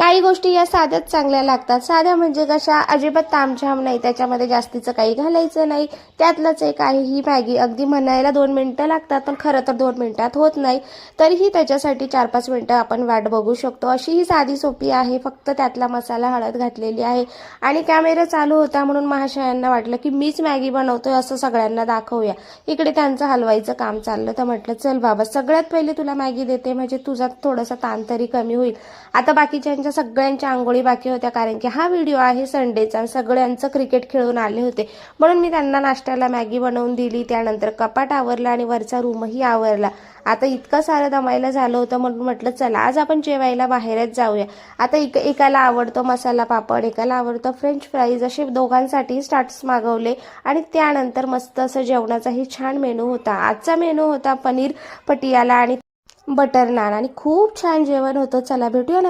काही गोष्टी या साध्याच चांगल्या लागतात. साध्या म्हणजे कशा, अजिबात तामझाम नाही, त्याच्यामध्ये जास्तीचं काही घालायचं नाही. त्यातलंच एक आहे ही मॅगी. अगदी म्हणायला 2 मिनिटं लागतात, पण खरं तर 2 मिनिटात होत नाही. तरीही त्याच्यासाठी 4-5 मिनिटं आपण वाट बघू शकतो. अशी ही साधी सोपी आहे. फक्त त्यातला मसाला, हळद घातलेली आहे. आणि कॅमेरा चालू होता म्हणून महाशयांना वाटलं की मीच मॅगी बनवतोय असं सगळ्यांना दाखवूया. इकडे त्यांचं हलवायचं काम चाललं, तर म्हटलं चल बाबा, सगळ्यात पहिले तुला मॅगी देते, म्हणजे तुझा थोडासा ताण तरी कमी होईल. आता बाकीच्यांच्या सगळ्यांच्या आंघोळी बाकी होत्या, कारण की हा व्हिडिओ आहे संडेचा. सगळ्यांचं क्रिकेट खेळून आले होते, म्हणून मी त्यांना नाश्त्याला मॅगी बनवून दिली. त्यानंतर कपाट आवरलं आणि वरचा रूमही आवरला. आता इतकं सारं दमायला झालं होतं म्हणून म्हटलं चला आज आपण जेवायला बाहेरच जाऊया. आता एकाला आवडतो मसाला पापड, एकाला आवडतं फ्रेंच फ्राईज, असे दोघांसाठी स्टार्ट्स मागवले. आणि त्यानंतर मस्त असं जेवणाचाही छान मेनू होता. आजचा मेनू होता पनीर पटियाला आणि बटर नान, आणि खूप छान जेवण होतं. चला भेटूया ना.